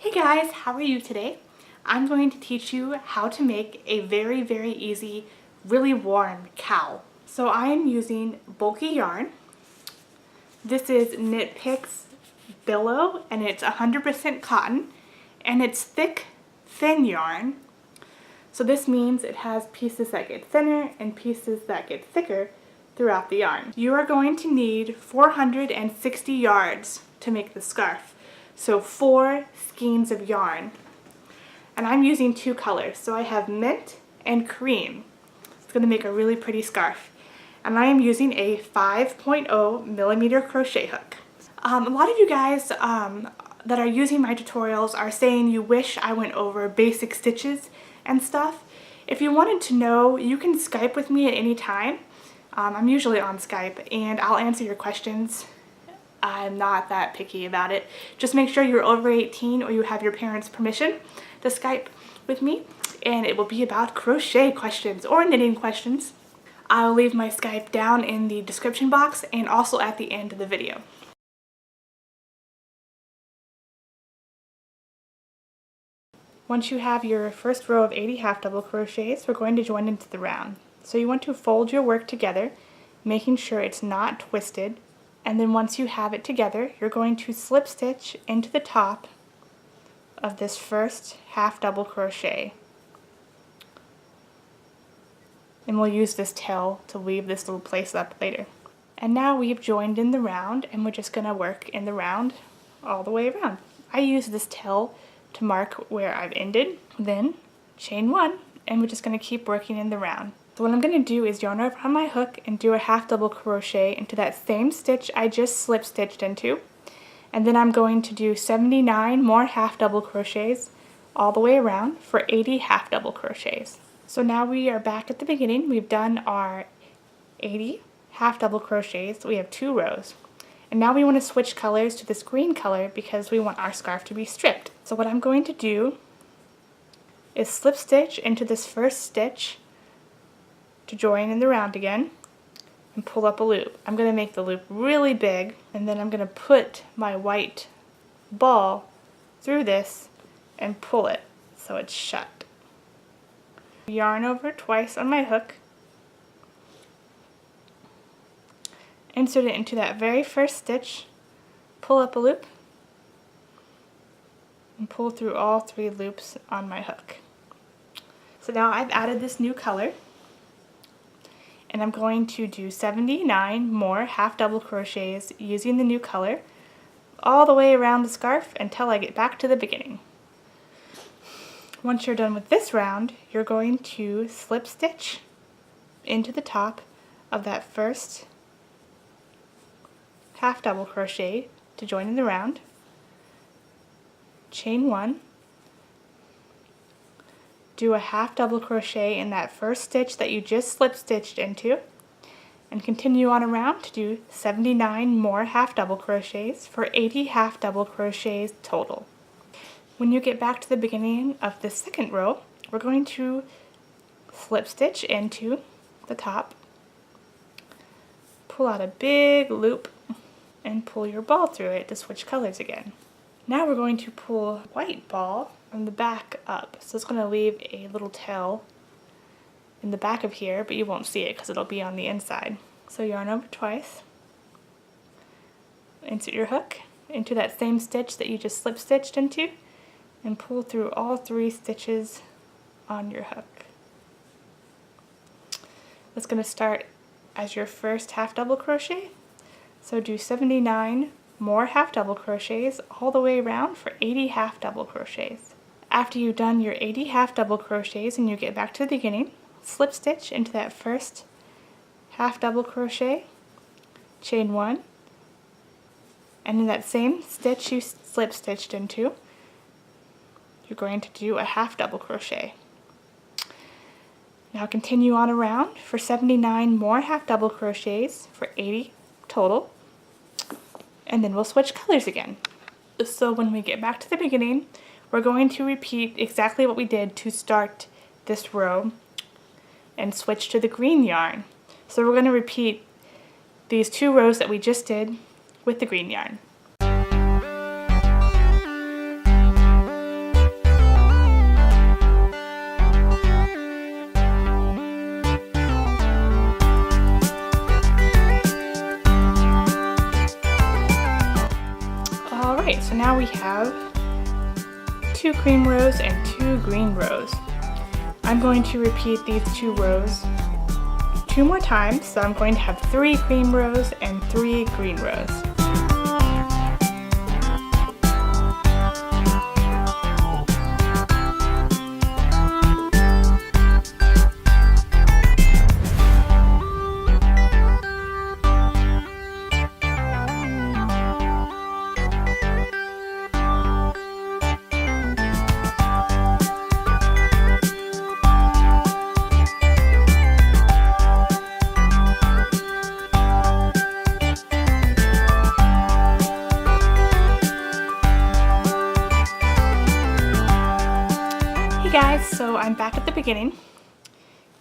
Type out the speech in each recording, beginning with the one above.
Hey guys, how are you today? I'm going to teach you how to make a very easy, really warm cowl. So I am using bulky yarn. This is Knit Picks Billow and it's 100% cotton and it's thick, thin yarn. So this means it has pieces that get thinner and pieces that get thicker throughout the yarn. You are going to need 460 yards to make the scarf. So 4 skeins of yarn. And I'm using 2 colors. So I have mint and cream. It's going to make a really pretty scarf. And I am using a 5.0 millimeter crochet hook. A lot of you guys that are using my tutorials are saying you wish I went over basic stitches and stuff. If you wanted to know, you can Skype with me at any time. I'm usually on Skype and I'll answer your questions. I'm not that picky about it. Just make sure you're over 18 or you have your parents' permission to Skype with me, and it will be about crochet questions or knitting questions. I'll leave my Skype down in the description box and also at the end of the video. Once you have your first row of 80 half double crochets, we're going to join into the round. So you want to fold your work together, making sure it's not twisted. And then once you have it together, you're going to slip stitch into the top of this first half double crochet. And we'll use this tail to leave this little place up later. And now we've joined in the round and we're just going to work in the round all the way around. I use this tail to mark where I've ended, then chain 1, and we're just going to keep working in the round. So what I'm going to do is yarn over on my hook and do a half double crochet into that same stitch I just slip stitched into. And then I'm going to do 79 more half double crochets all the way around for 80 half double crochets. So now we are back at the beginning. We've done our 80 half double crochets. We have 2 rows. And now we want to switch colors to this green color because we want our scarf to be stripped. So what I'm going to do is slip stitch into this first stitch to join in the round again and pull up a loop. I'm going to make the loop really big and then I'm going to put my white ball through this and pull it so it's shut. Yarn over twice on my hook, insert it into that very first stitch, pull up a loop, and pull through all 3 loops on my hook. So now I've added this new color. And I'm going to do 79 more half double crochets using the new color all the way around the scarf until I get back to the beginning. Once you're done with this round, you're going to slip stitch into the top of that first half double crochet to join in the round, chain 1, do a half double crochet in that first stitch that you just slip stitched into, and continue on around to do 79 more half double crochets for 80 half double crochets total. When you get back to the beginning of the second row, we're going to slip stitch into the top, pull out a big loop, and pull your ball through it to switch colors again. Now we're going to pull a white ball from the back up. So it's going to leave a little tail in the back of here, but you won't see it because it'll be on the inside. So yarn over twice, insert your hook into that same stitch that you just slip stitched into, and pull through all 3 stitches on your hook. That's going to start as your first half double crochet. So do 79 more half double crochets all the way around for 80 half double crochets. After you've done your 80 half double crochets and you get back to the beginning, slip stitch into that first half double crochet, chain 1, and in that same stitch you slip stitched into, you're going to do a half double crochet. Now continue on around for 79 more half double crochets for 80 total. And then we'll switch colors again. So when we get back to the beginning, we're going to repeat exactly what we did to start this row and switch to the green yarn. So we're going to repeat these 2 rows that we just did with the green yarn. now we have 2 cream rows and 2 green rows. I'm going to repeat these 2 rows 2 more times, so I'm going to have 3 cream rows and 3 green rows. Guys, so I'm back at the beginning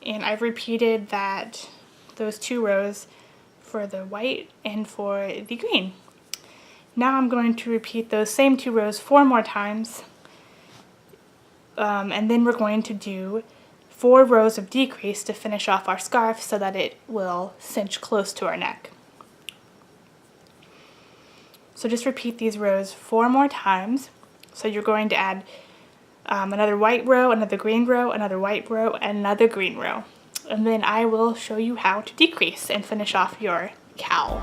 and I've repeated those 2 rows for the white and for the green. Now I'm going to repeat those same 2 rows 4 more times, and then we're going to do 4 rows of decrease to finish off our scarf so that it will cinch close to our neck. So just repeat these rows 4 more times. So you're going to add another white row, another green row, another white row, and another green row. And then I will show you how to decrease and finish off your cowl.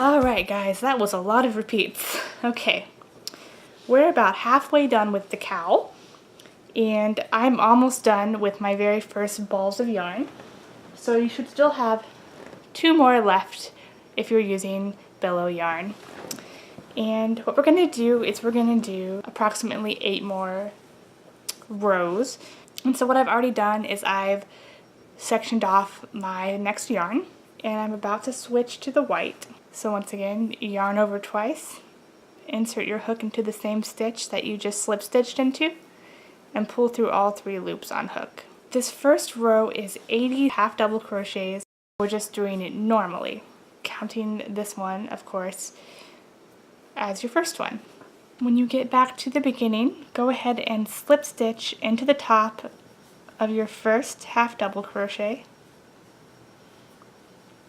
Alright guys, that was a lot of repeats. Okay, we're about halfway done with the cowl, and I'm almost done with my very first balls of yarn. So you should still have 2 more left if you're using billow yarn. And what we're going to do is we're going to do approximately 8 more rows. And so what I've already done is I've sectioned off my next yarn, and I'm about to switch to the white. So once again, yarn over twice, insert your hook into the same stitch that you just slip stitched into, and pull through all 3 loops on hook. This first row is 80 half double crochets. We're just doing it normally, counting this one, of course, as your first one. When you get back to the beginning, go ahead and slip stitch into the top of your first half double crochet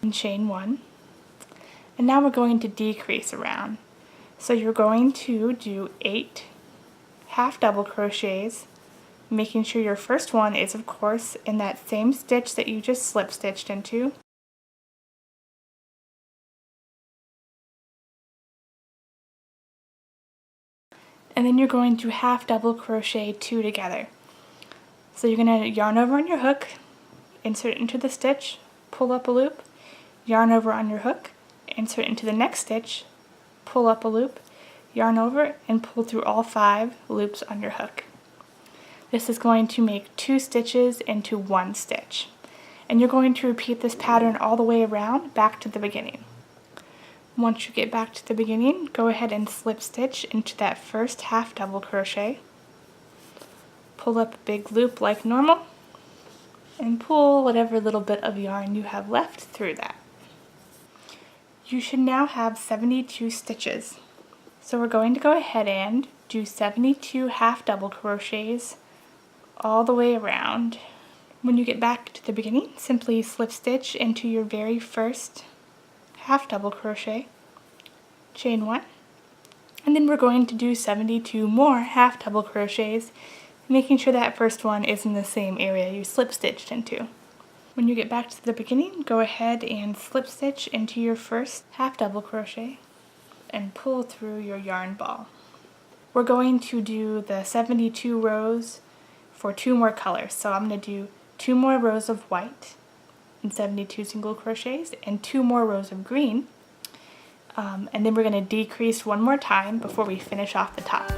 and chain 1. And now we're going to decrease around. So you're going to do 8 half double crochets, making sure your first one is of course in that same stitch that you just slip stitched into. And then you're going to half double crochet 2 together. So you're going to yarn over on your hook, insert it into the stitch, pull up a loop, yarn over on your hook, insert into the next stitch, pull up a loop, yarn over, and pull through all 5 loops on your hook. This is going to make 2 stitches into 1 stitch. And you're going to repeat this pattern all the way around back to the beginning. Once you get back to the beginning, go ahead and slip stitch into that first half double crochet, pull up a big loop like normal, and pull whatever little bit of yarn you have left through that. You should now have 72 stitches. So we're going to go ahead and do 72 half double crochets all the way around. When you get back to the beginning, simply slip stitch into your very first half double crochet, chain 1, and then we're going to do 72 more half double crochets, making sure that first one is in the same area you slip stitched into. When you get back to the beginning, go ahead and slip stitch into your first half double crochet and pull through your yarn ball. We're going to do the 72 rows for 2 more colors. So I'm going to do 2 more rows of white and 72 single crochets and 2 more rows of green. And then we're going to decrease 1 more time before we finish off the top.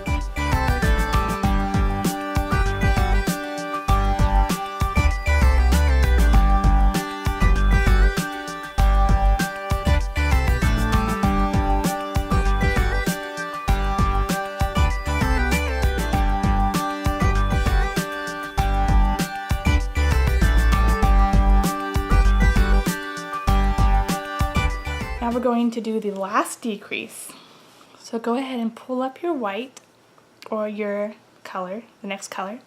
Now we're going to do the last decrease. So go ahead and pull up your white or your color, the next color,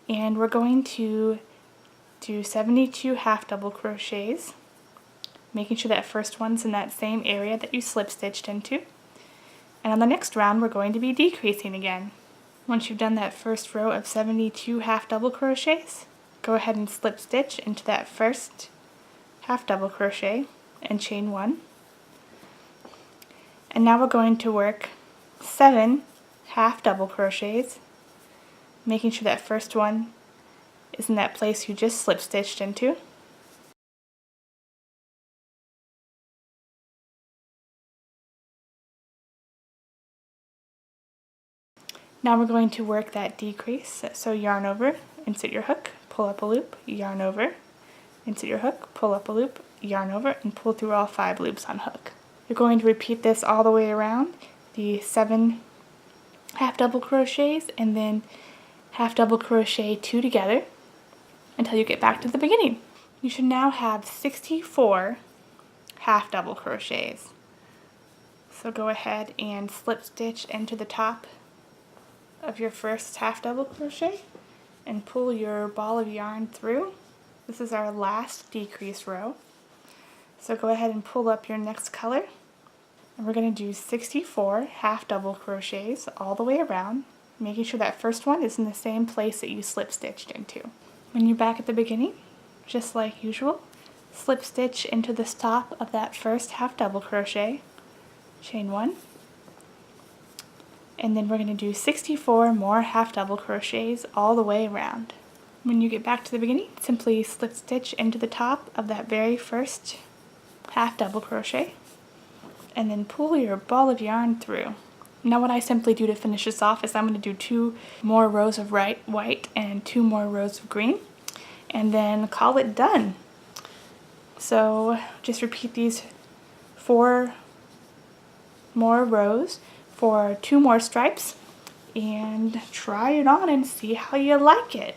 and we're going to do 72 half double crochets, making sure that first one's in that same area that you slip stitched into. And on the next round we're going to be decreasing again. Once you've done that first row of 72 half double crochets, go ahead and slip stitch into that first half double crochet and chain 1. And now we're going to work 7 half double crochets, making sure that first one is in that place you just slip stitched into. Now we're going to work that decrease, so yarn over, insert your hook, pull up a loop, yarn over, insert your hook, pull up a loop, yarn over, and pull through all 5 loops on hook. You're going to repeat this all the way around, the 7 half double crochets and then half double crochet 2 together until you get back to the beginning. You should now have 64 half double crochets. So go ahead and slip stitch into the top of your first half double crochet and pull your ball of yarn through. This is our last decrease row. So go ahead and pull up your next color, and we're going to do 64 half double crochets all the way around, making sure that first one is in the same place that you slip stitched into. When you're back at the beginning, just like usual, slip stitch into the top of that first half double crochet, chain 1, and then we're going to do 64 more half double crochets all the way around. When you get back to the beginning, simply slip stitch into the top of that very first half double crochet and then pull your ball of yarn through. Now what I simply do to finish this off is I'm going to do 2 more rows of white and 2 more rows of green and then call it done. So just repeat these 4 more rows for 2 more stripes and try it on and see how you like it.